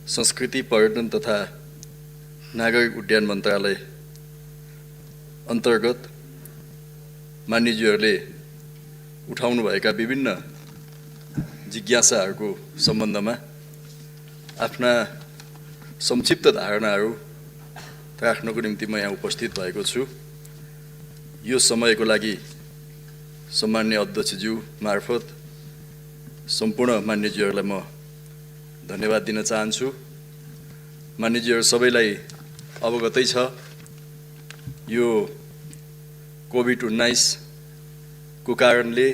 संस्कृति पर्यटन तथा नागरिक उड्डयन मन्त्रालय अन्तर्गत मान्यज्यूहरूले उठाउनुभएका विभिन्न जिज्ञासाहरूको सम्बन्धमा आफ्ना संक्षिप्त धारणाहरू राख्नको निम्ति म यहाँ उपस्थित भएको छु। यो समयको लागि सम्माननीय अध्यक्षज्यू मार्फत सम्पूर्ण मान्यज्यूहरूलाई म धन्यवाद दिन चाहन्छु। मान्यज्यूहरू सबैलाई अवगतै छ, यो कोभिड-19 को कारणले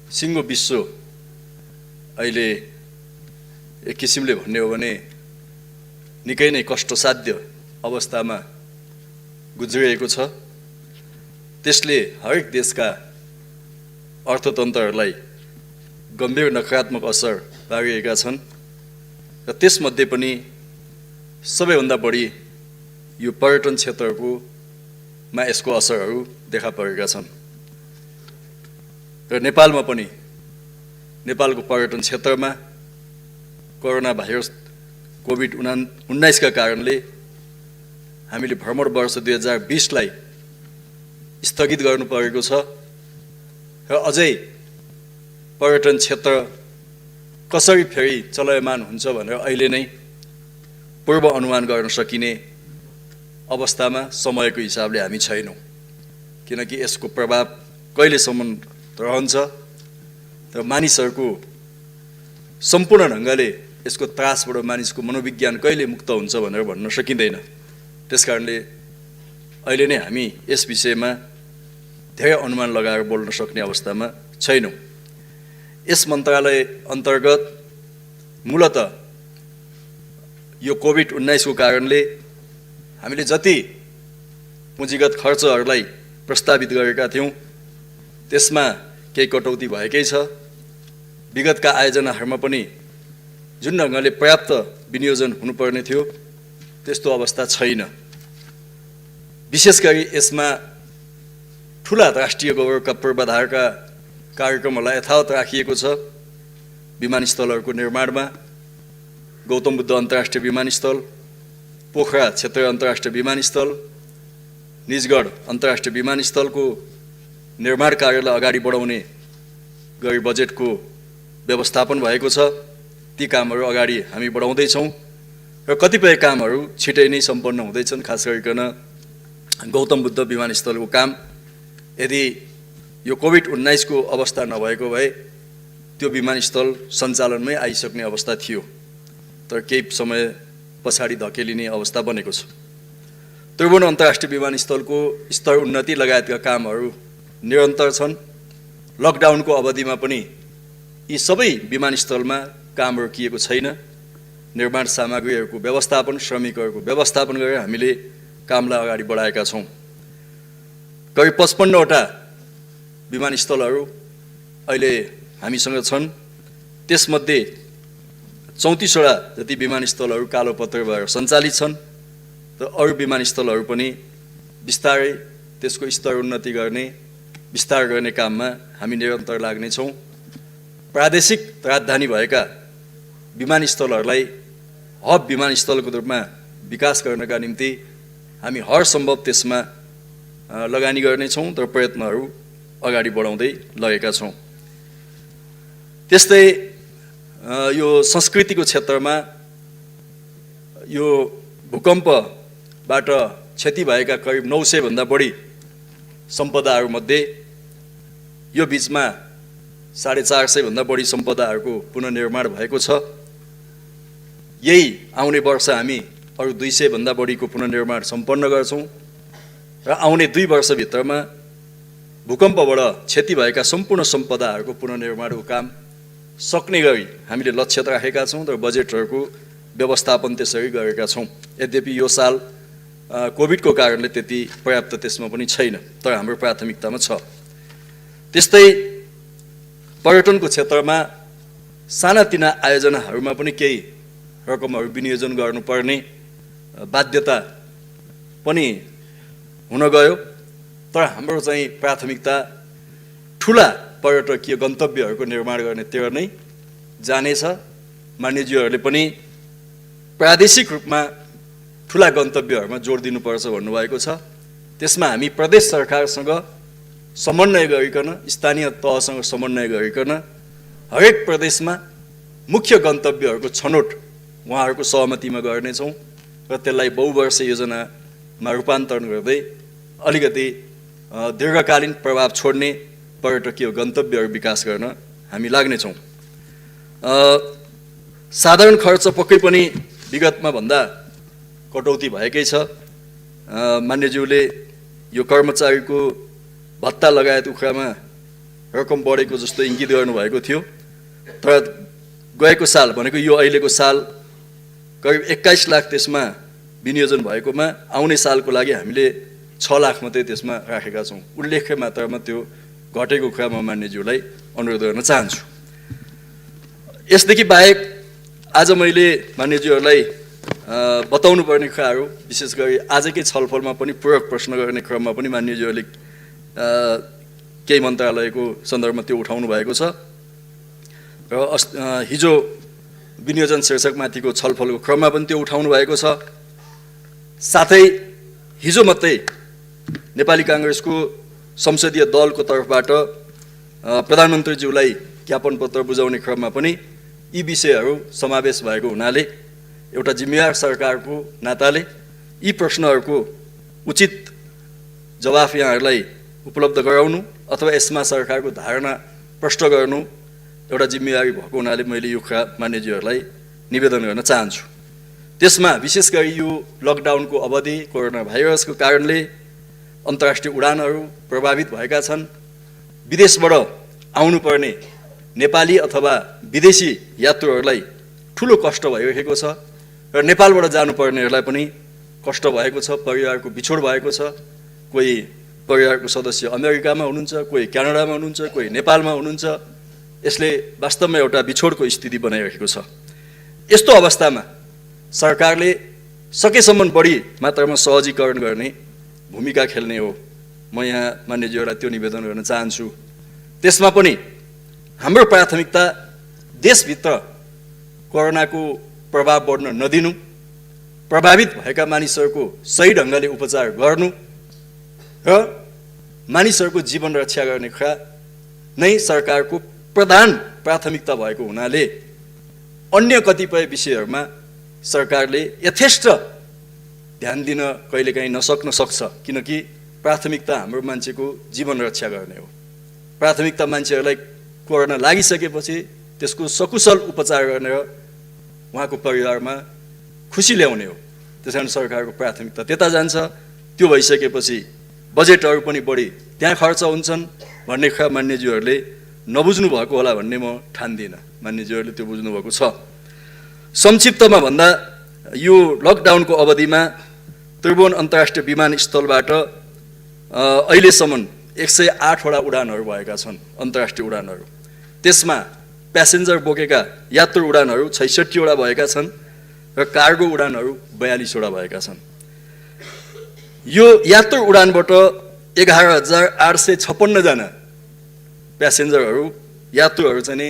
सिङ्गो विश्व अहिले एक किसिमले भन्ने हो भने निकै नै कष्टसाध्य अवस्थामा गुज्रिएको छ। त्यसले हरेक देशका अर्थतन्त्रहरूलाई गम्भीर नकारात्मक असर पारिएका छन् र त्यसमध्ये पनि सबैभन्दा बढी यो पर्यटन क्षेत्रकोमा यसको असरहरू देखा परेका छन् र नेपालमा पनि नेपालको पर्यटन क्षेत्रमा कोरोना भाइरस कोभिड-19 का कारणले हामीले भ्रमण वर्ष 2020 लाई स्थगित गर्नु परेको छ र अझै पर्यटन क्षेत्र कसरी फेरि चलायमान हुन्छ भनेर अहिले नै पूर्व अनुमान गर्न सकिने अवस्थामा समयको हिसाबले हामी छैनौँ, किनकि यसको प्रभाव कहिलेसम्म रहन्छ र मानिसहरूको सम्पूर्ण ढङ्गले यसको त्रासबाट मानिसको मनोविज्ञान कहिले मुक्त हुन्छ भनेर भन्न सकिँदैन। त्यसकारणले अहिले नै हामी यस विषयमा धेरै अनुमान लगाएर बोल्न सक्ने अवस्थामा छैनौँ। यस मन्त्रालय अन्तर्गत मूलत यो कोभिड-19 को कारणले हामीले जति पुँजीगत खर्चहरूलाई प्रस्तावित गरेका थियौँ त्यसमा केही कटौती भएकै छ। विगतका आयोजनाहरूमा पनि जुन ढङ्गले पर्याप्त विनियोजन हुनुपर्ने थियो त्यस्तो अवस्था छैन। विशेष गरी यसमा ठुला राष्ट्रिय गौरवका पूर्वाधारका कार्यक्रमहरूलाई यथावत राखिएको छ। विमानस्थलहरूको निर्माणमा गौतम बुद्ध अन्तर्राष्ट्रिय विमानस्थल, पोखरा क्षेत्रीय अन्तर्राष्ट्रिय विमानस्थल, निजगढ अन्तर्राष्ट्रिय विमानस्थलको निर्माण कार्यलाई अगाडि बढाउने गरी बजेटको व्यवस्थापन भएको छ। ती कामहरू अगाडि हामी बढाउँदैछौँ र कतिपय कामहरू छिटै नै सम्पन्न हुँदैछन्। खास गरिकन गौतम बुद्ध विमानस्थलको काम यदि यो कोभिड-19 को अवस्था नभएको भए त्यो विमानस्थल सञ्चालनमै आइसक्ने अवस्था थियो, तर केही समय पछाडि धकेलिने अवस्था बनेको छ। त्रिभुवन अन्तर्राष्ट्रिय विमानस्थलको स्तर उन्नति लगायतका कामहरू निरन्तर छन्। लकडाउनको अवधिमा पनि यी सबै विमानस्थलमा काम रोकिएको छैन। निर्माण सामग्रीहरूको व्यवस्थापन, श्रमिकहरूको व्यवस्थापन गरेर हामीले कामलाई अगाडि बढाएका छौँ। करिब 55 वटा विमानस्थलहरू अहिले हामीसँग छन्। त्यसमध्ये 34 वटा जति विमानस्थलहरू कालोपत्र भएर सञ्चालित छन् र अरू विमानस्थलहरू पनि बिस्तारै त्यसको स्तर उन्नति गर्ने, विस्तार गर्ने काममा हामी निरन्तर लाग्नेछौँ। प्रादेशिक राजधानी भएका विमानस्थलहरूलाई हब विमानस्थलको रूपमा विकास गर्नका निम्ति हामी हर सम्भव त्यसमा लगानी गर्नेछौँ र प्रयत्नहरू अगाडि बढाउँदै लगेका छौँ। त्यस्तै यो संस्कृतिको क्षेत्रमा यो भूकम्पबाट क्षति भएका करिब 900 भन्दा बढी सम्पदाहरूमध्ये यो बिचमा 450 भन्दा बढी सम्पदाहरूको पुनर्निर्माण भएको छ। यही आउने वर्ष हामी अरू 200 भन्दा बढीको पुनर्निर्माण सम्पन्न गर्छौँ र आउने 2 वर्षभित्रमा भूकम्पबाट क्षति भएका सम्पूर्ण सम्पदाहरूको पुनर्निर्माणको काम सक्ने गरी हामीले लक्ष्य राखेका छौँ र बजेटहरूको व्यवस्थापन त्यसरी गरेका छौँ। यद्यपि यो साल कोभिडको कारणले त्यति पर्याप्त त्यसमा पनि छैन, तर हाम्रो प्राथमिकतामा छ। त्यस्तै पर्यटनको क्षेत्रमा सानातिना आयोजनाहरूमा पनि केही रकमहरू विनियोजन गर्नुपर्ने बाध्यता पनि हुन गयो, तर हाम्रो चाहिँ प्राथमिकता ठुला पर्यटकीय गन्तव्यहरूको निर्माण गर्नेतिर नै जानेछ। मान्यज्यूहरूले पनि प्रादेशिक रूपमा ठुला गन्तव्यहरूमा जोड दिनुपर्छ भन्नुभएको छ। त्यसमा हामी प्रदेश सरकारसँग समन्वय गरिकन, स्थानीय तहसँग समन्वय गरिकन हरेक प्रदेशमा मुख्य गन्तव्यहरूको छनौट उहाँहरूको सहमतिमा गर्नेछौँ र त्यसलाई बहुवर्षीय योजनामा रूपान्तरण गर्दै अलिकति दीर्घकालीन प्रभाव छोड्ने पर्यटकीय गन्तव्यहरू विकास गर्न हामी लाग्नेछौँ। साधारण खर्च पक्कै पनि विगतमा भन्दा कटौती भएकै छ। मान्यज्यूले यो कर्मचारीको भत्ता लगायत उखामा रकम बढेको जस्तो इङ्गित गर्नुभएको थियो, तर गएको साल भनेको यो अहिलेको साल करिब 21 लाख त्यसमा विनियोजन भएकोमा आउने सालको लागि हामीले 6 लाख मात्रै त्यसमा राखेका छौँ। उल्लेख्य मात्रामा त्यो घटेको कुरा म मान्यज्यूलाई अनुरोध गर्न चाहन्छु। यसदेखि बाहेक आज मैले मान्यज्यूहरूलाई बताउनु पर्ने कुराहरू, विशेष गरी आजकै छलफलमा पनि पूरक प्रश्न गर्ने क्रममा पनि मान्यज्यूहरूले केही मन्त्रालयको सन्दर्भमा त्यो उठाउनु भएको छ र हिजो विनियोजन शीर्षकमाथिको छलफलको क्रममा पनि त्यो उठाउनु भएको छ। साथै हिजो मात्रै नेपाली काङ्ग्रेसको संसदीय दलको तर्फबाट प्रधानमन्त्रीज्यूलाई ज्ञापन पत्र बुझाउने क्रममा पनि यी विषयहरू समावेश भएको हुनाले एउटा जिम्मेवार सरकारको नाताले यी प्रश्नहरूको उचित जवाफ यहाँहरूलाई उपलब्ध गराउनु अथवा यसमा सरकारको धारणा प्रष्ट गर्नु एउटा जिम्मेवारी भएको हुनाले मैले यो कुरा मान्यज्यूहरूलाई निवेदन गर्न चाहन्छु। त्यसमा विशेष गरी यो लकडाउनको अवधि कोरोना भाइरसको कारणले अन्तर्राष्ट्रिय उडानहरू प्रभावित भएका छन्। विदेशबाट आउनुपर्ने नेपाली अथवा विदेशी यात्रुहरूलाई ठुलो कष्ट भइरहेको छ र नेपालबाट जानुपर्नेहरूलाई पनि कष्ट भएको छ, परिवारको बिछोड भएको छ। कोही परिवारको सदस्य अमेरिकामा हुनुहुन्छ, कोही क्यानाडामा हुनुहुन्छ, कोही नेपालमा हुनुहुन्छ। यसले वास्तवमा एउटा बिछोडको स्थिति बनाइरहेको छ। यस्तो अवस्थामा सरकारले सकेसम्म बढी मात्रामा सहजीकरण गर्ने भूमिका खेल्ने हो। म यहाँ मान्यज्यूहरूलाई त्यो निवेदन गर्न चाहन्छु। त्यसमा पनि हाम्रो प्राथमिकता देशभित्र कोरोनाको प्रभाव बढ्न नदिनु, प्रभावित भएका मानिसहरूको सही ढङ्गले उपचार गर्नु र मानिसहरूको जीवन रक्षा गर्ने कुरा नै सरकारको प्रधान प्राथमिकता भएको हुनाले अन्य कतिपय विषयहरूमा सरकारले यथेष्ट ध्यान दिन कहिलेकाहीँ नसक्न सक्छ, किनकि प्राथमिकता हाम्रो मान्छेको जीवन रक्षा गर्ने हो। प्राथमिकता मान्छेहरूलाई कोरोना लागिसकेपछि त्यसको सकुशल उपचार गर्ने र उहाँको परिवारमा खुसी ल्याउने हो। त्यसकारण सरकारको प्राथमिकता त्यता जान्छ। त्यो भइसकेपछि बजेटहरू पनि बढी त्यहाँ खर्च हुन्छन् भन्ने कुरा मान्यज्यूहरूले नबुझ्नु भएको होला भन्ने म ठान्दिनँ। मान्यज्यूहरूले त्यो बुझ्नुभएको छ। संक्षिप्तमा भन्दा यो लकडाउनको अवधिमा त्रिभुवन अन्तर्राष्ट्रिय विमानस्थलबाट अहिलेसम्म 108 वटा उडानहरू भएका छन्, अन्तर्राष्ट्रिय उडानहरू। त्यसमा प्यासेन्जर बोकेका यात्रु उडानहरू 66 वटा भएका छन् र कार्गो उडानहरू 42 वटा भएका छन्। यो यात्रु उडानबाट 11,856 जना प्यासेन्जरहरू, यात्रुहरू चाहिँ नि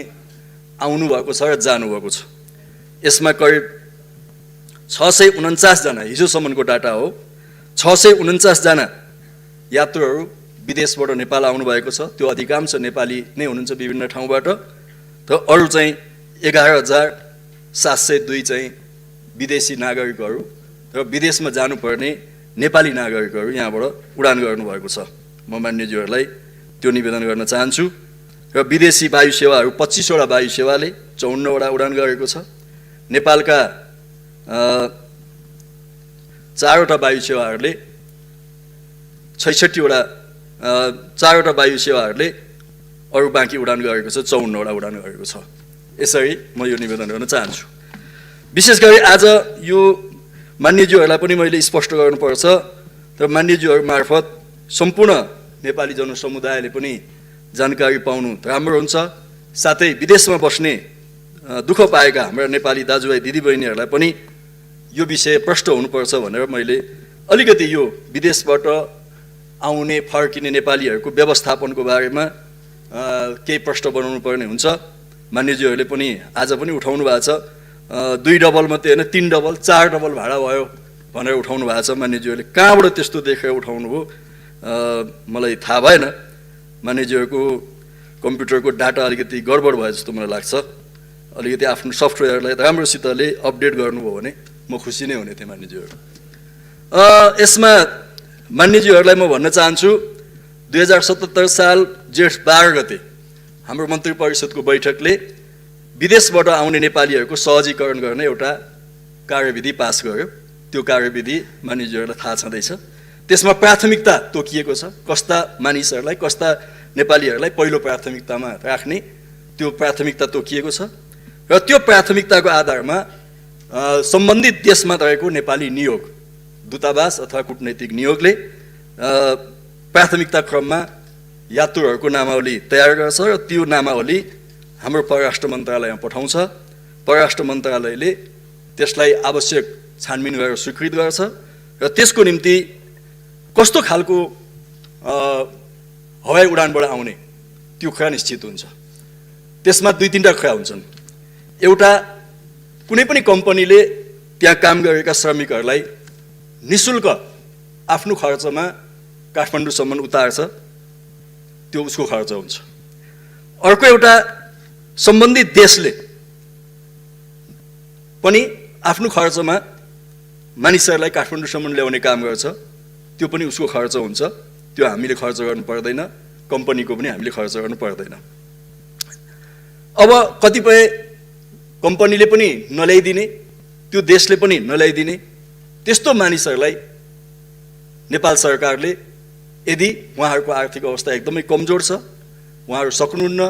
आउनुभएको छ र जानुभएको छ। यसमा करिब 649 जना, हिजोसम्मको डाटा हो, 649 जना यात्रुहरू विदेशबाट नेपाल आउनुभएको छ। त्यो अधिकांश नेपाली नै हुनुहुन्छ विभिन्न ठाउँबाट। र अरू चाहिँ 11,702 चाहिँ विदेशी नागरिकहरू र विदेशमा जानुपर्ने नेपाली नागरिकहरू यहाँबाट उडान गर्नुभएको छ। म मान्यज्यूहरूलाई त्यो निवेदन गर्न चाहन्छु। र विदेशी वायु सेवाहरू 25 वटा वायु सेवाले 54 वटा उडान गरेको छ। नेपालका 4 वटा वायु सेवाहरूले 66 वटा 4 वटा वायु सेवाहरूले अरू बाँकी उडान गरेको छ, 54 वटा उडान गरेको छ। यसरी म यो निवेदन गर्न चाहन्छु। विशेष गरी आज यो मान्यज्यूहरूलाई पनि मैले स्पष्ट गर्नुपर्छ र मान्यज्यूहरू मार्फत सम्पूर्ण नेपाली जनसमुदायले पनि जानकारी पाउनु राम्रो हुन्छ। साथै विदेशमा बस्ने दुःख पाएका हाम्रा नेपाली दाजुभाइ दिदीबहिनीहरूलाई पनि यो विषय प्रष्ट हुनुपर्छ भनेर मैले अलिकति यो विदेशबाट आउने फर्किने नेपालीहरूको व्यवस्थापनको बारेमा केही प्रश्न बनाउनु पर्ने हुन्छ। मान्यज्यूहरूले पनि आज पनि उठाउनु भएको छ। 2 डबल मात्रै होइन 3 डबल 4 डबल भाडा भयो भनेर उठाउनु भएको छ मान्यज्यूहरूले। कहाँबाट त्यस्तो देखेर उठाउनु भयो मलाई थाहा भएन। मान्यज्यूहरूको कम्प्युटरको डाटा अलिकति गडबड भयो जस्तो मलाई लाग्छ। अलिकति आफ्नो सफ्टवेयरलाई राम्रोसितले अपडेट गर्नुभयो भने म खुसी नै हुने थिएँ मान्यज्यूहरू। यसमा मान्यज्यूहरूलाई म भन्न चाहन्छु 2077 साल जेठ 12 गते हाम्रो मन्त्री परिषदको बैठकले विदेशबाट आउने नेपालीहरूको सहजीकरण गर्ने एउटा कार्यविधि पास गर्यो। त्यो कार्यविधि मानिसहरूलाई थाहा छँदैछ। त्यसमा प्राथमिकता तोकिएको छ, कस्ता मानिसहरूलाई कस्ता नेपालीहरूलाई पहिलो प्राथमिकतामा राख्ने त्यो प्राथमिकता तोकिएको छ। र त्यो प्राथमिकताको आधारमा सम्बन्धित देशमा रहेको नेपाली नियोग दूतावास अथवा कूटनैतिक नियोगले प्राथमिकता क्रममा यात्रुहरूको नामावली तयार गर्छ र त्यो नामावली हाम्रो परराष्ट्र मन्त्रालयमा पठाउँछ। परराष्ट्र मन्त्रालयले त्यसलाई आवश्यक छानबिन गरेर स्वीकृत गर्छ र त्यसको निम्ति कस्तो खालको हवाई उडानबाट आउने त्यो कुरा निश्चित हुन्छ। त्यसमा 2-3टा कुरा हुन्छन्। एउटा कुनै पनि कम्पनीले त्यहाँ काम गरेका श्रमिकहरूलाई निशुल्क आफ्नो खर्चमा काठमाडौँसम्म उतार्छ, त्यो उसको खर्च हुन्छ। अर्को एउटा सम्बन्धित देशले पनि आफ्नो खर्चमा मानिसहरूलाई काठमाडौँसम्म ल्याउने काम गर्छ, त्यो पनि उसको खर्च हुन्छ। त्यो हामीले खर्च गर्नु पर्दैन, कम्पनीको पनि हामीले खर्च गर्नु पर्दैन। अब कतिपय कम्पनीले पनि नल्याइदिने, त्यो देशले पनि नल्याइदिने, त्यस्तो मानिसहरूलाई नेपाल सरकारले यदि उहाँहरूको आर्थिक अवस्था एकदमै कमजोर छ, उहाँहरू सक्नुहुन्न,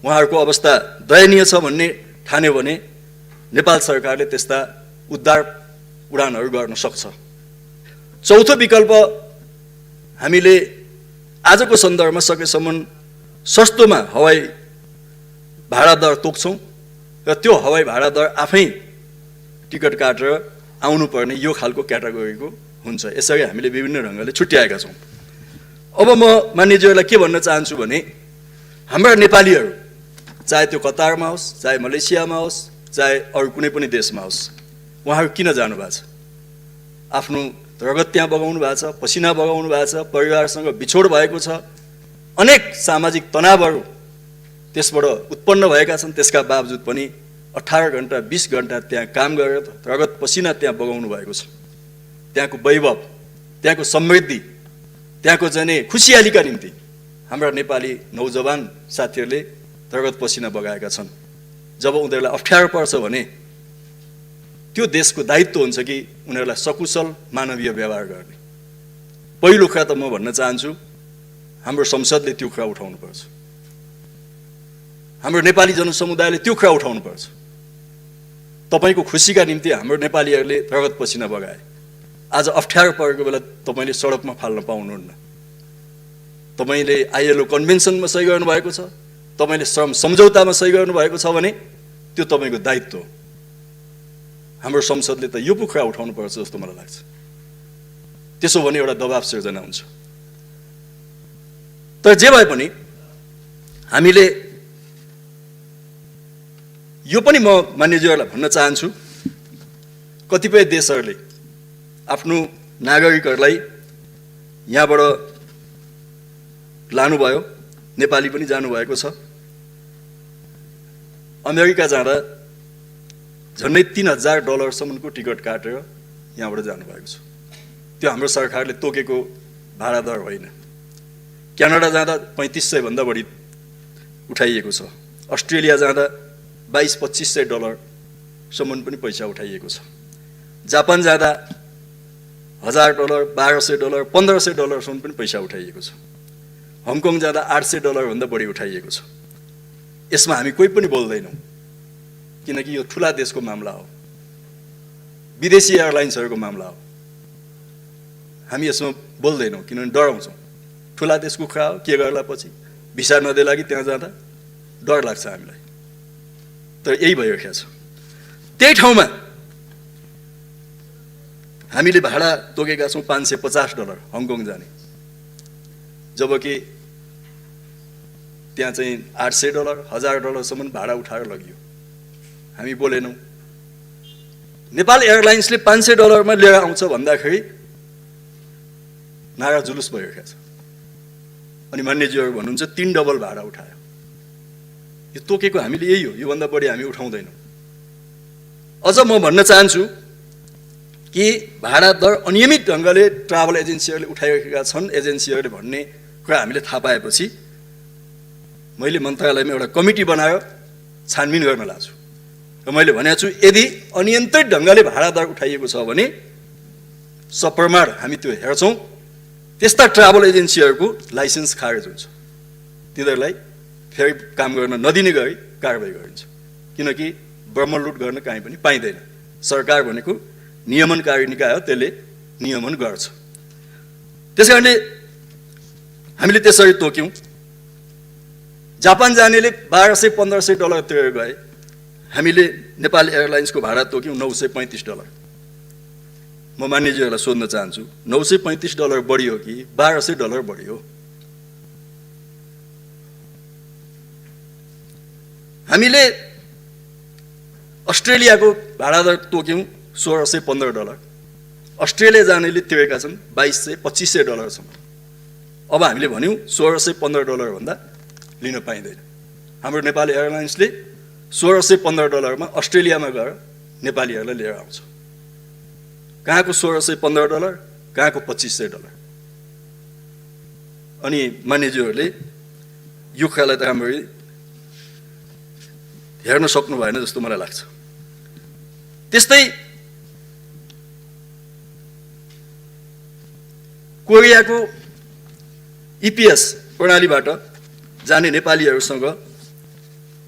उहाँहरूको अवस्था दयनीय छ भन्ने ठान्यो भने नेपाल सरकारले त्यस्ता उद्धार उडानहरू गर्न सक्छ। चौथो विकल्प हामीले आजको सन्दर्भमा सकेसम्म सस्तोमा हवाई भाडा दर तोक्छौँ र त्यो हवाई भाडा दर आफै टिकट काटेर आउनुपर्ने यो खालको क्याटेगोरीको हुन्छ। यसरी हामीले विभिन्न ढङ्गले छुट्याएका छौँ। अब म मान्यज्यूहरूलाई के भन्न चाहन्छु भने हाम्रा नेपालीहरू चाहे त्यो कतारमा होस्, चाहे मलेसियामा होस्, चाहे अरू कुनै पनि देशमा होस्, उहाँहरू किन जानुभएको छ? आफ्नो रगत त्यहाँ बगाउनु भएको छ, पसिना बगाउनु भएको छ, परिवारसँग बिछोड भएको छ, अनेक सामाजिक तनावहरू त्यसबाट उत्पन्न भएका छन्। त्यसका बावजुद पनि 18 घण्टा 20 घण्टा त्यहाँ काम गरेर रगत पसिना त्यहाँ बगाउनु भएको छ। त्यहाँको वैभव, त्यहाँको समृद्धि, त्यहाँको चाहिँ खुसियालीका निम्ति हाम्रा नेपाली नौजवान साथीहरूले रगत पसिना बगाएका छन्। जब उनीहरूलाई अप्ठ्यारो पर्छ भने त्यो देशको दायित्व हुन्छ कि उनीहरूलाई सकुशल मानवीय व्यवहार गर्ने। पहिलो कुरा त म भन्न चाहन्छु हाम्रो संसदले त्यो कुरा उठाउनुपर्छ, हाम्रो नेपाली जनसमुदायले त्यो कुरा उठाउनुपर्छ। तपाईँको खुसीका निम्ति हाम्रो नेपालीहरूले रगत पसिना बगाए, आज अप्ठ्यारो परेको बेला तपाईँले सडकमा फाल्न पाउनुहुन्न। तपाईँले ILO कन्भेन्सनमा सही गर्नुभएको छ, तपाईँले श्रम सम्झौतामा सही गर्नुभएको छ भने त्यो तपाईँको दायित्व हो। हाम्रो संसदले त यो पो कुरा उठाउनुपर्छ जस्तो मलाई लाग्छ। त्यसो भने एउटा दबाब सिर्जना हुन्छ। तर जे भए पनि हामीले यो पनि म मान्यज्यूहरूलाई भन्न चाहन्छु, कतिपय देशहरूले आफ्नो नागरिकहरूलाई यहाँबाट लानुभयो, नेपाली पनि जानुभएको छ। अमेरिका जाँदा झन्डै $3000 टिकट काटेर यहाँबाट जानुभएको छ। त्यो हाम्रो सरकारले तोकेको भाडा दर होइन। क्यानाडा जाँदा $3500 भन्दा बढी उठाइएको छ। अस्ट्रेलिया जाँदा $2200-2500 पनि पैसा उठाइएको छ। जापान जाँदा $1000, $1200, $1500 पनि पैसा उठाइएको छ। हङकङ जाँदा $800 भन्दा बढी उठाइएको छ। यसमा हामी कोही पनि बोल्दैनौँ, किनकि यो ठुला देशको मामला हो, विदेशी एयरलाइन्सहरूको मामला हो। हामी यसमा बोल्दैनौँ किनभने डराउँछौँ। ठुला देशको कुरा हो, के गर्ला पछि भिसा नदेला कि त्यहाँ जाँदा डर लाग्छ हामीलाई। तर यही भइरहेको छ। त्यही ठाउँमा हामीले भाडा तोकेका छौँ $550 हङकङ जाने, जबकि त्यहाँ चाहिँ $800, $1000 भाडा उठाएर लगियो। हामी बोलेनौँ, नेपाल एयरलाइन्सले $500 लिएर आउँछ भन्दाखेरि नारा जुलुस भइरहेको छ। अनि मान्यज्यूहरू भन्नुहुन्छ 3 डबल भाडा उठायो। यो तोकेको हामीले यही हो, योभन्दा बढी हामी उठाउँदैनौँ। अझ म भन्न चाहन्छु कि भाडा दर अनियमित ढङ्गले ट्राभल एजेन्सीहरूले उठाइरहेका छन् एजेन्सीहरूले भन्ने कुरा हामीले थाहा पाएपछि मैले मन्त्रालयमा एउटा कमिटी बनाएर छानबिन गर्न लाग्छु। र मैले भनेको छु यदि अनियन्त्रित ढङ्गले भाडा दर उठाइएको छ भने सप्रमाण हामी त्यो हेर्छौँ। त्यस्ता ट्राभल एजेन्सीहरूको लाइसेन्स खारेज हुन्छ, तिनीहरूलाई फेरि काम गर्न नदिने गरी कारबाही गरिन्छ। किनकि ब्रह्मलुट गर्न कहीँ पनि पाइँदैन। सरकार भनेको नियमनकारी निकाय हो, त्यसले नियमन गर्छ। त्यसकारणले हामीले त्यसरी तोक्यौँ। जापान जानेले $1200-1500 तिरेर गए। हामीले नेपाल एयरलाइन्सको भाडा तोक्यौँ $935। म मान्यज्यूहरूलाई सोध्न चाहन्छु, $935 बढी हो कि $1200 बढी हो? हामीले अस्ट्रेलियाको भाडा दर तोक्यौँ $1615। अस्ट्रेलिया जानेले तिरेका छन् $2200-2500 अब हामीले भन्यौँ $1615 भन्दा लिन पाइँदैन। हाम्रो नेपाल एयरलाइन्सले $1615 अस्ट्रेलियामा गएर नेपालीहरूलाई लिएर आउँछ। कहाँको $1615, कहाँको $2500? अनि मान्यज्यूहरूले यो कुरालाई त राम्ररी हेर्न सक्नु भएन जस्तो मलाई लाग्छ। त्यस्तै कोरियाको EPS प्रणालीबाट जाने नेपालीहरूसँग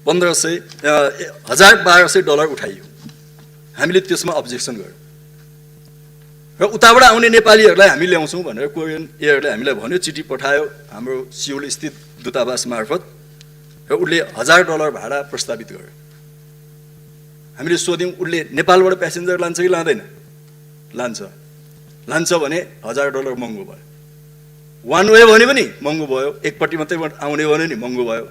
$1200 उठाइयो। हामीले त्यसमा अब्जेक्सन गर्यौँ र उताबाट आउने नेपालीहरूलाई हामी ल्याउँछौँ भनेर कोरियन एयरले हामीलाई भन्यो, चिठी पठायो हाम्रो सिउल स्थित दूतावास मार्फत र उसले $1000 भाडा प्रस्तावित गर्यो। हामीले सोध्यौँ उसले नेपालबाट प्यासेन्जर लान्छ कि लाँदैन? लान्छ भने $1000 महँगो भयो। वान वे भने पनि महँगो भयो, एकपट्टि मात्रै आउने भने नि महँगो भयो।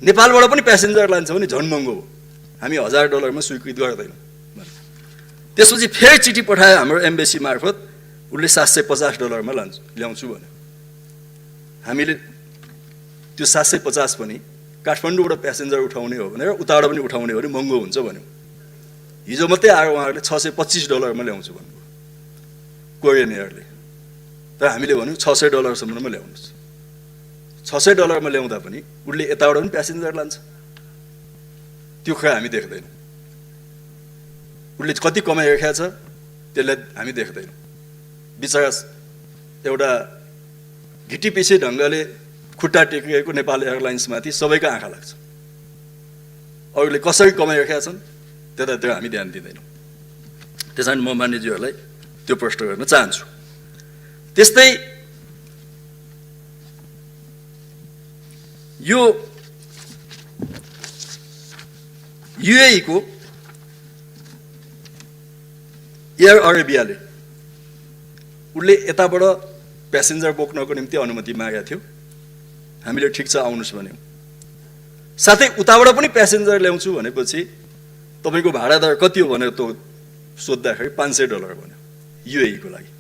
नेपालबाट पनि प्यासेन्जर लान्छ भने झन् महँगो हो। हामी $1000 स्वीकृत गर्दैनौँ। त्यसपछि फेरि चिठी पठायो हाम्रो एम्बेसी मार्फत, उसले $750 ल्याउँछु भन्यो। हामीले त्यो 750 पनि काठमाडौँबाट प्यासेन्जर उठाउने हो भनेर उताबाट पनि उठाउने हो भने महँगो हुन्छ भन्यो। हिजो मात्रै आएर उहाँहरूले $625 ल्याउँछु भन्नुभयो कोरियन एयरले। तर हामीले भन्यौँ $600 ल्याउनुहोस्। $600 ल्याउँदा पनि उसले यताबाट पनि प्यासेन्जर लान्छ। त्यो कुरा हामी देख्दैनौँ। उसले कति कमाइरहेको छ त्यसलाई हामी देख्दैनौँ। बिचरा एउटा घिटिपिसे ढङ्गले खुट्टा टेकिएको नेपाल एयरलाइन्समाथि सबैको आँखा लाग्छ। अरूले कसरी कमाइरहेका छन् त्यतातिर हामी ध्यान दिँदैनौँ। त्यसकारण म मान्यज्यूहरूलाई त्यो प्रश्न गर्न चाहन्छु। त्यस्तै यो UAE को एयर अरेबियाले उसले यताबाट प्यासेन्जर बोक्नको निम्ति अनुमति मागेको थियो। हामीले ठिक छ आउनुहोस् भन्यौँ। साथै उताबाट पनि प्यासेन्जर ल्याउँछु भनेपछि तपाईँको भाडा दर कति हो भनेर त सोद्धाखेरि $500 भन्यो UAE को लागि।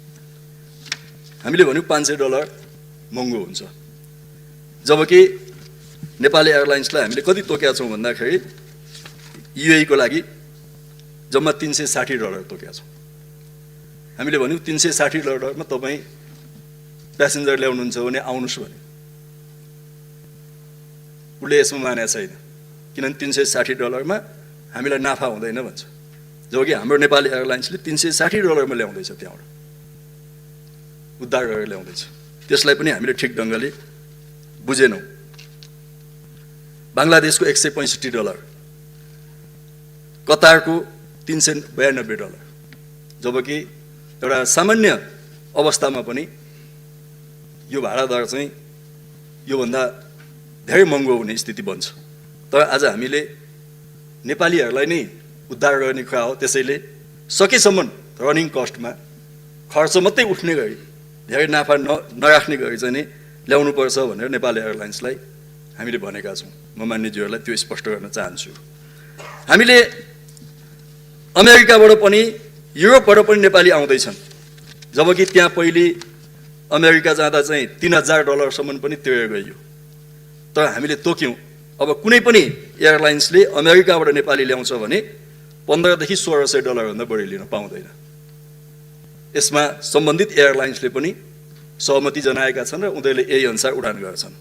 हामीले भन्यौँ $500 महँगो हुन्छ। जबकि नेपाली एयरलाइन्सलाई हामीले कति तोकेका छौँ भन्दाखेरि UAE को लागि जम्मा $360 तोकेका छौँ। हामीले भन्यौँ $360 तपाईँ प्यासेन्जर ल्याउनुहुन्छ भने आउनुहोस् भन्यो। उसले यसमा मानेको छैन, किनभने $360 हामीलाई नाफा हुँदैन भन्छ। जबकि हाम्रो नेपाली एयरलाइन्सले $360 ल्याउँदैछ, त्यहाँबाट उद्धार गरेर ल्याउँदैछ। त्यसलाई पनि हामीले ठिक ढङ्गले बुझेनौँ। बङ्गलादेशको $165, कतारको $392, जबकि एउटा सामान्य अवस्थामा पनि यो भाडा दर चाहिँ योभन्दा धेरै महँगो हुने स्थिति बन्छ। तर आज हामीले नेपालीहरूलाई नै उद्धार गर्ने कुरा हो, त्यसैले सकेसम्म रनिङ कस्टमा खर्च मात्रै उठ्ने गरी धेरै नाफा नराख्ने गरी चाहिँ नै ल्याउनुपर्छ भनेर नेपाल एयरलाइन्सलाई हामीले भनेका छौँ। म मान्यज्यूहरूलाई त्यो स्पष्ट गर्न चाहन्छु। हामीले अमेरिकाबाट पनि युरोपबाट पनि नेपाली आउँदैछन्, जबकि त्यहाँ पहिले अमेरिका जाँदा चाहिँ $3000 पनि तिरेर गइयो। तर हामीले तोक्यौँ। अब कुनै पनि एयरलाइन्सले अमेरिकाबाट नेपाली ल्याउँछ भने $1500 देखि $1600 भन्दा बढी लिन पाउँदैन। यसमा सम्बन्धित एयरलाइन्सले पनि सहमति जनाएका छन् र उनीहरूले यही अनुसार उडान गर्छन्।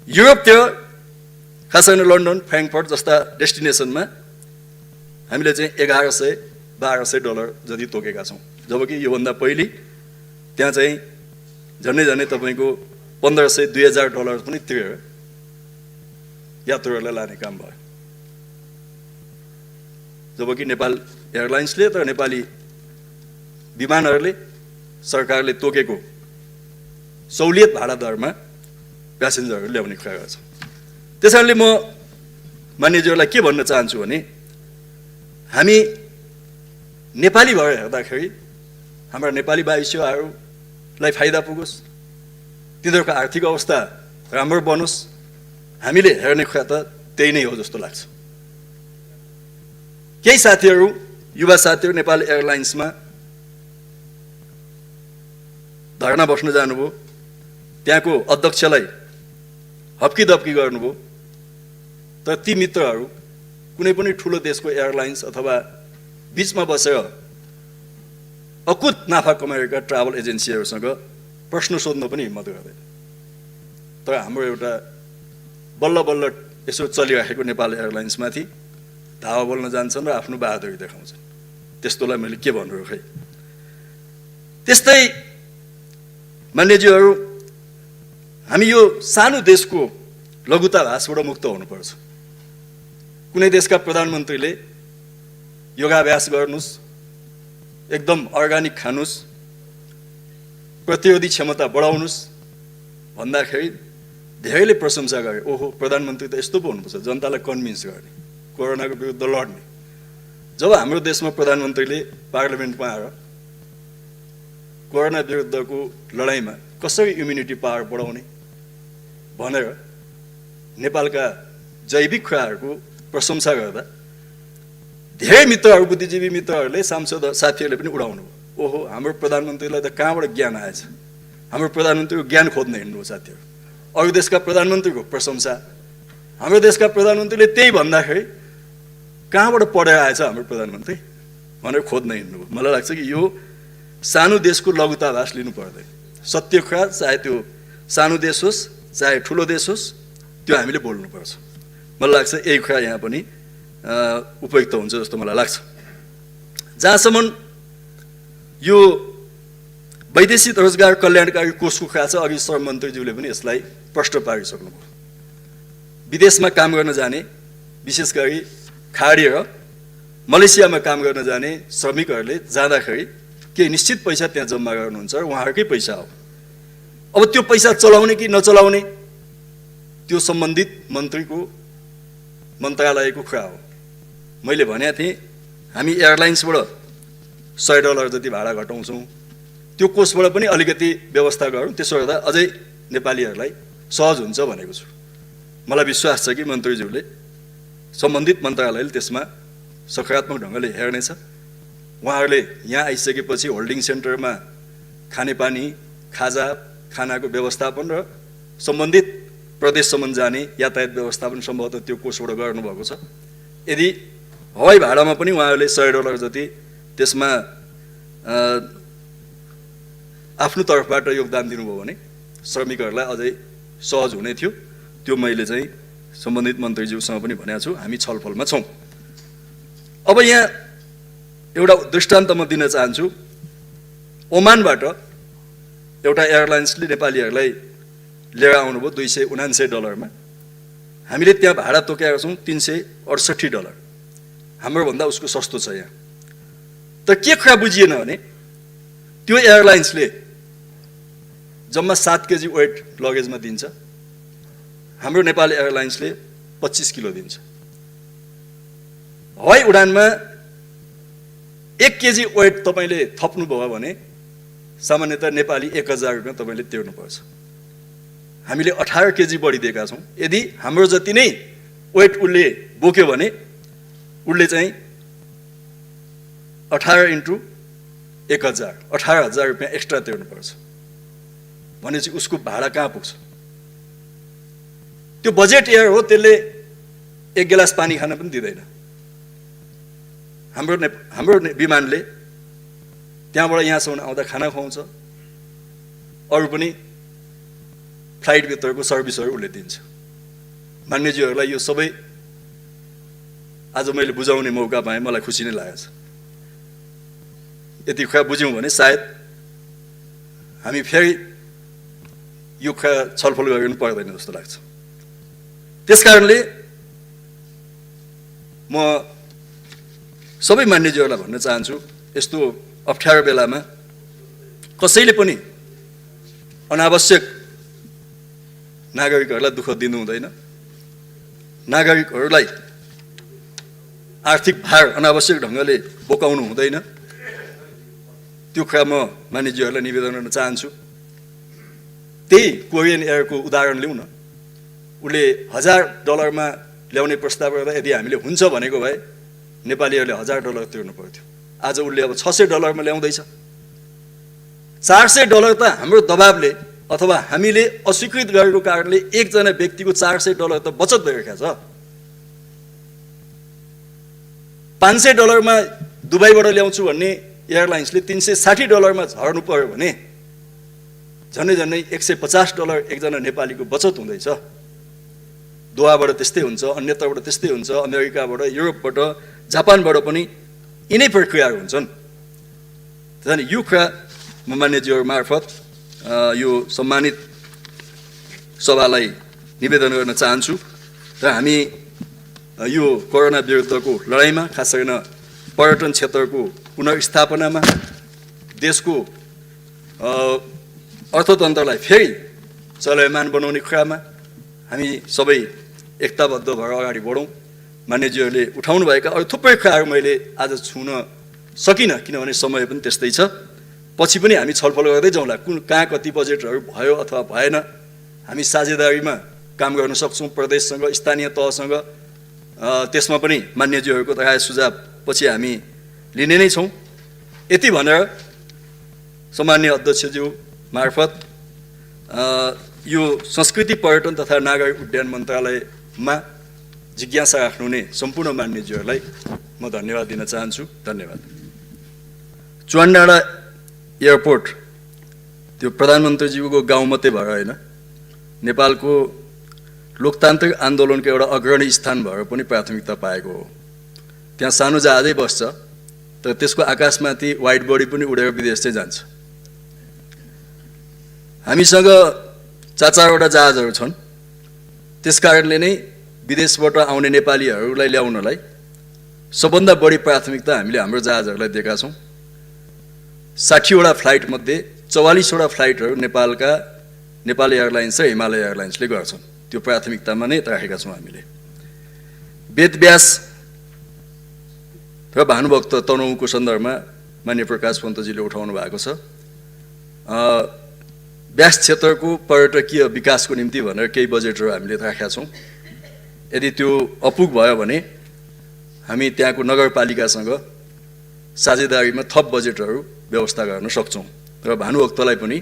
युरोपतिर खास गरी लन्डन, फ्र्याङ्कफर्ट जस्ता डेस्टिनेसनमा हामीले चाहिँ $1100-1200 जति तोकेका छौँ, जबकि योभन्दा पहिले त्यहाँ चाहिँ झन्डै तपाईँको $1500-2000 पनि तिरेर यात्रुहरूलाई लाने काम भयो। जबकि नेपाल एयरलाइन्सले तर नेपाली विमानहरूले सरकारले तोकेको सहुलियत भाडा दरमा प्यासेन्जरहरू ल्याउने कुरा गर्छ। त्यसैले म मान्यज्यूहरूलाई के भन्न चाहन्छु भने हामी नेपाली भएर हेर्दाखेरि हाम्रा नेपाली भाइस्योहरूलाई फाइदा पुगोस्, तिनीहरूको आर्थिक अवस्था राम्रो बनोस्, हामीले हेर्ने कुरा त त्यही नै हो जस्तो लाग्छ। केही साथीहरू, युवा साथीहरू नेपाल एयरलाइन्समा धरना बस्न जानुभयो, त्यहाँको अध्यक्षलाई हप्की-दप्की गर्नुभयो। तर ती मित्रहरू कुनै पनि ठुलो देशको एयरलाइन्स अथवा बीचमा बसेर अकुत नाफा कमाएका ट्राभल एजेन्सीहरूसँग प्रश्न सोध्न पनि हिम्मत गर्दैन। तर हाम्रो एउटा बल्ल बल्ल यसो चलिराखेको नेपाल एयरलाइन्समाथि धावा बोल्न जान्छन् र आफ्नो बहादुरी देखाउँछन्। त्यस्तोलाई मैले के भन्नु खै। त्यस्तै मान्यज्यूहरू, हामी यो सानो देशको लघुताभासबाट मुक्त हुनुपर्छ। कुनै देशका प्रधानमन्त्रीले योगाभ्यास गर्नुस्, एकदम अर्गानिक खानुस्, प्रतिरोधी क्षमता बढाउनुस् भन्दाखेरि धेरैले प्रशंसा गरे। ओहो, प्रधानमन्त्री त यस्तो पो हुनुपर्छ, जनतालाई कन्भिन्स गर्ने, कोरोनाको विरुद्ध लड्ने। जब हाम्रो देशमा प्रधानमन्त्रीले पार्लियामेन्टमा आएर कोरोना विरुद्धको लडाइँमा कसरी इम्युनिटी पावर बढाउने भनेर नेपालका जैविक कुराहरूको प्रशंसा गर्दा धेरै मित्रहरू, बुद्धिजीवी मित्रहरूले, सांसद साथीहरूले पनि उडाउनु भयो। ओहो, हाम्रो प्रधानमन्त्रीलाई त कहाँबाट ज्ञान आएछ, हाम्रो प्रधानमन्त्रीको ज्ञान खोज्न हिँड्नु हो साथीहरू। अरू देशका प्रधानमन्त्रीको प्रशंसा, हाम्रो देशका प्रधानमन्त्रीले त्यही भन्दाखेरि कहाँबाट पढेर आएछ हाम्रो प्रधानमन्त्री भनेर खोज्न हिँड्नु हो। मलाई लाग्छ कि यो सानो देशको लघुताभास लिनु पर्दैन। सत्य कुरा, चाहे त्यो सानो देश होस् चाहे ठुलो देश होस्, त्यो हामीले बोल्नुपर्छ। मलाई लाग्छ यही कुरा यहाँ पनि उपयुक्त हुन्छ जस्तो मलाई लाग्छ। जहाँसम्म यो वैदेशिक रोजगार कल्याणकारी कोषको कुरा छ, अघि श्रम मन्त्रीज्यूले पनि यसलाई प्रष्ट पारिसक्नुभयो। विदेशमा काम गर्न जाने, विशेष गरी खाडी र मलेसियामा काम गर्न जाने श्रमिकहरूले जाँदाखेरि केही निश्चित पैसा त्यहाँ जम्मा गर्नुहुन्छ र उहाँहरूकै पैसा हो। अब त्यो पैसा चलाउने कि नचलाउने त्यो सम्बन्धित मन्त्रीको मन्त्रालयको कुरा हो। मैले भनेको थिएँ हामी एयरलाइन्सबाट $100 जति भाडा घटाउँछौँ, त्यो कोषबाट पनि अलिकति व्यवस्था गरौँ, त्यसो गर्दा अझै नेपालीहरूलाई सहज हुन्छ भनेको छु। मलाई विश्वास छ कि मन्त्रीज्यूले, सम्बन्धित मन्त्रालयले त्यसमा सकारात्मक ढङ्गले हेर्नेछ। उहाँहरूले यहाँ आइसकेपछि होल्डिङ सेन्टरमा खानेपानी, खाजा, खानाको व्यवस्थापन र सम्बन्धित प्रदेशसम्म जाने यातायात व्यवस्थापन सम्भवतः त्यो कोषबाट गर्नुभएको छ। यदि हवाई भाडामा पनि उहाँहरूले $100 जति त्यसमा आफ्नो तर्फबाट योगदान दिनुभयो भने श्रमिकहरूलाई अझै सहज हुने थियो। त्यो मैले चाहिँ सम्बन्धित मन्त्रीज्यूसँग पनि भनेको छु, हामी छलफलमा छौँ। अब यहाँ एउटा दृष्टान्त म दिन चाहन्छु। ओमानबाट एउटा एयरलाइन्सले नेपालीहरूलाई लिएर आउनुभयो $279 मा। हामीले त्यहाँ भाडा तोकेका छौँ $368। हाम्रोभन्दा उसको सस्तो छ यहाँ। तर के कुरा बुझिएन भने त्यो एयरलाइन्सले जम्मा 7 केजी वेट लगेजमा दिन्छ, हाम्रो नेपाल एयरलाइन्सले 25 किलो दिन्छ। हवाई उडानमा 1 केजी वेट तपाईँले थप्नुभयो भने सामान्यतः नेपाली $1000 तपाईँले तिर्नुपर्छ। हामीले 18 केजी बढी दिएका छौँ। यदि हाम्रो जति नै वेट उसले बोक्यो भने उसले चाहिँ 18 इन्टु 1000 18,000 रुपियाँ एक्स्ट्रा तिर्नुपर्छ भनेपछि उसको भाडा कहाँ पुग्छ? त्यो बजेट एयर हो, त्यसले एक गिलास पानी खान पनि दिँदैन। हाम्रो विमानले त्यहाँबाट यहाँसम्म आउँदा खाना खुवाउँछ, अरू पनि फ्लाइटभित्रको सर्भिसहरू उसले दिन्छ। मान्यज्यूहरूलाई यो सबै आज मैले बुझाउने मौका पाएँ, मलाई खुसी नै लागेको छ। यति कुरा बुझ्यौँ भने सायद हामी फेरि यो कुरा छलफल गर्नु पर्दैन जस्तो लाग्छ। त्यसकारणले म सबै मान्यज्यूहरूलाई भन्न चाहन्छु, यस्तो अप्ठ्यारो बेलामा कसैले पनि अनावश्यक नागरिकहरूलाई दुःख दिनु हुँदैन। नागरिकहरूलाई आर्थिक भार अनावश्यक ढङ्गले बोकाउनु हुँदैन। त्यो कुरा म मान्यज्यूहरूलाई निवेदन गर्न चाहन्छु। त्यही कोरियन एयरको उदाहरण लिउँ न। उसले $1000 ल्याउने प्रस्ताव गर्दा यदि हामीले हुन्छ भनेको भए नेपालीहरूले $1000 तिर्नु पर्थ्यो। आज उसले अब $600 ल्याउँदैछ। $400 त हाम्रो दबावले अथवा हामीले अस्वीकृत गरेको कारणले एकजना व्यक्तिको $400 त बचत भइरहेको छ। $500 दुबईबाट ल्याउँछु भन्ने एयरलाइन्सले $360 झर्नु पर्यो भने झन्डै झन्डै $150 एकजना नेपालीको बचत हुँदैछ। दोहाबाट त्यस्तै हुन्छ, अन्यत्रबाट त्यस्तै हुन्छ, अमेरिकाबाट, युरोपबाट, जापानबाट पनि यिनै प्रक्रियाहरू हुन्छन्। त्यसैले यो कुरा म मान्यज्यूहरू मार्फत यो सम्मानित सभालाई निवेदन गर्न चाहन्छु र हामी यो कोरोना विरुद्धको लडाइँमा, खास गरेर पर्यटन क्षेत्रको पुनर्स्थापनामा, देशको अर्थतन्त्रलाई फेरि चलायमान बनाउने कुरामा हामी सबै एकताबद्ध भएर अगाडि बढौँ। मान्यज्यूहरूले उठाउनुभएका अरू थुप्रै कुराहरू मैले आज छुन सकिनँ, किनभने समय पनि त्यस्तै छ। पछि पनि हामी छलफल गर्दै जाउँला, कहाँ कति बजेटहरू भयो अथवा भएन। हामी साझेदारीमा काम गर्न सक्छौँ प्रदेशसँग, स्थानीय तहसँग। त्यसमा पनि मान्यज्यूहरूको राय सुझाव पछि हामी लिने नै छौँ। यति भनेर सम्माननीय अध्यक्षज्यू मार्फत यो संस्कृति, पर्यटन तथा नागरिक उड्डयन मन्त्रालयमा जिज्ञासा राख्नुहुने सम्पूर्ण मान्यज्यूहरूलाई म धन्यवाद दिन चाहन्छु। धन्यवाद। चुवानडाँडा एयरपोर्ट त्यो प्रधानमन्त्रीज्यूको गाउँ मात्रै भएर होइन, नेपालको लोकतान्त्रिक आन्दोलनको एउटा अग्रणी स्थान भएर पनि प्राथमिकता पाएको हो। त्यहाँ सानो जहाजै बस्छ, तर त्यसको आकाशमाथि वाइड बडी पनि उडेर विदेश चाहिँ जान्छ। हामीसँग 4-4वटा जहाजहरू छन्। त्यसकारणले नै विदेशबाट आउने नेपालीहरूलाई ल्याउनलाई सबभन्दा बढी प्राथमिकता हामीले हाम्रो जहाजहरूलाई दिएका छौँ। 60वटा फ्लाइटमध्ये 44वटा फ्लाइटहरू नेपाल एयरलाइन्स र हिमालय एयरलाइन्सले गर्छन्। त्यो प्राथमिकतामा नै राखेका छौँ हामीले। वेदव्यास र भानुभक्त तनहुँको सन्दर्भमा मान्य प्रकाश पन्तजीले उठाउनु भएको छ। व्यास क्षेत्रको पर्यटकीय विकासको निम्ति भनेर केही बजेटहरू हामीले राखेका छौँ। यदि त्यो अपुग भयो भने हामी त्यहाँको नगरपालिकासँग साझेदारीमा थप बजेटहरू व्यवस्था गर्न सक्छौँ र भानुभक्तलाई पनि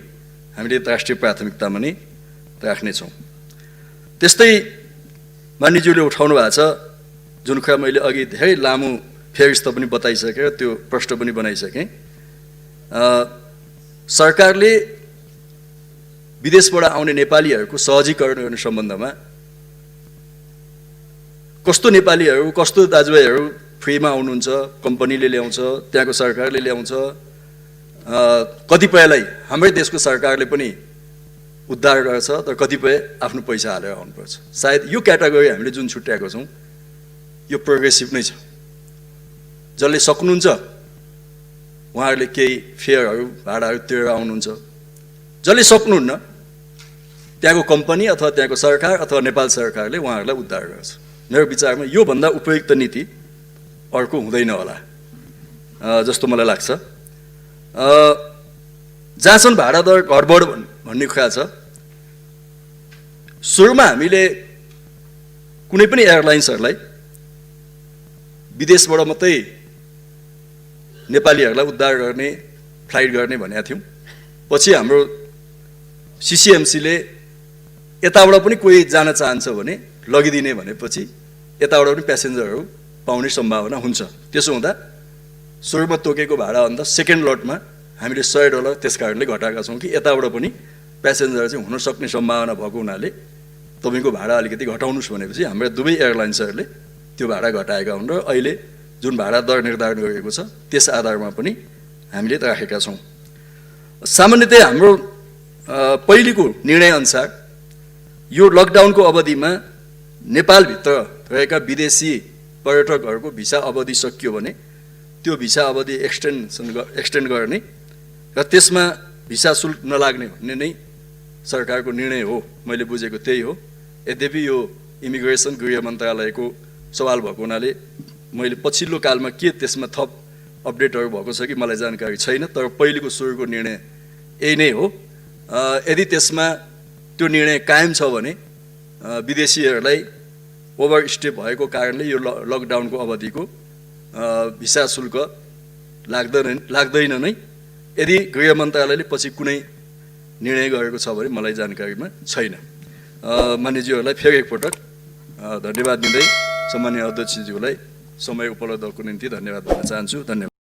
हामीले राष्ट्रिय प्राथमिकतामा नै राख्नेछौँ। त्यस्तै मान्यज्यूले उठाउनु भएको छ, जुन कुरा मैले अघि धेरै लामो फेरिस्त पनि बताइसकेँ, त्यो प्रश्न पनि बनाइसकेँ। सरकारले विदेशबाट आउने नेपालीहरूको सहजीकरण गर्ने सम्बन्धमा कस्तो नेपालीहरू, कस्तो दाजुभाइहरू फ्रीमा आउनुहुन्छ, कम्पनीले ल्याउँछ, त्यहाँको सरकारले ल्याउँछ, कतिपयलाई हाम्रै देशको सरकारले पनि उद्धार गर्छ, तर कतिपय आफ्नो पैसा हालेर आउनुपर्छ। सायद यो क्याटेगोरी हामीले जुन छुट्याएको छौँ यो प्रोग्रेसिभ नै छ। जसले सक्नुहुन्छ उहाँहरूले केही फेयरहरू, भाडाहरू तिरेर आउनुहुन्छ। जसले सक्नुहुन्न त्यहाँको कम्पनी अथवा त्यहाँको सरकार अथवा नेपाल सरकारले उहाँहरूलाई उद्धार गर्छ। मेरो विचारमा योभन्दा उपयुक्त नीति अर्को हुँदैन होला जस्तो मलाई लाग्छ। जहाँसम्म भाडा दर गडबड भन्ने कुरा छ, सुरुमा हामीले कुनै पनि एयरलाइन्सहरूलाई विदेशबाट मात्रै नेपालीहरूलाई उद्धार गर्ने फ्लाइट गर्ने भनेका थियौँ। पछि हाम्रो सिसिएमसीले यताबाट पनि कोही जान चाहन्छ भने लगिदिने भनेपछि यताबाट पनि प्यासेन्जरहरू पाउने सम्भावना हुन्छ। त्यसो हुँदा सुरुमा तोकेको भाडाभन्दा सेकेन्ड लटमा हामीले $100 त्यस कारणले घटाएका छौँ कि यताबाट पनि प्यासेन्जर चाहिँ हुन सक्ने सम्भावना भएको हुनाले तपाईँको भाडा अलिकति घटाउनुहोस् भनेपछि हाम्रा दुवै एयरलाइन्सहरूले त्यो भाडा घटाएका हुन् र अहिले जुन भाडा दर निर्धारण गरिएको छ त्यस आधारमा पनि हामीले राखेका छौँ। सामान्यतया हाम्रो पहिलेको निर्णयअनुसार यो लकडाउनको अवधिमा नेपालभित्र रहेका विदेशी पर्यटकहरूको भिसा अवधि सकियो भने त्यो भिसा अवधि एक्सटेन्ड गर्ने र त्यसमा भिसा शुल्क नलाग्ने भन्ने नै सरकारको निर्णय हो। मैले बुझेको त्यही हो। यद्यपि यो इमिग्रेसन गृह मन्त्रालयको सवाल भएको हुनाले मैले पछिल्लो कालमा के त्यसमा थप अपडेटहरू भएको छ कि मलाई जानकारी छैन, तर पहिलेको सुरुको निर्णय यही नै हो। यदि त्यसमा त्यो निर्णय कायम छ भने विदेशीहरूलाई ओभरस्टे भएको कारणले यो लकडाउनको अवधिको भिसा शुल्क लाग्दैन नै। यदि गृह मन्त्रालयले पछि कुनै निर्णय गरेको छ भने मलाई जानकारीमा छैन। मान्यज्यूहरूलाई फेरि एकपटक धन्यवाद दिँदै सम्माननीय अध्यक्षज्यूलाई समय उपलब्धको निम्ति धन्यवाद दिन चाहन्छु। धन्यवाद।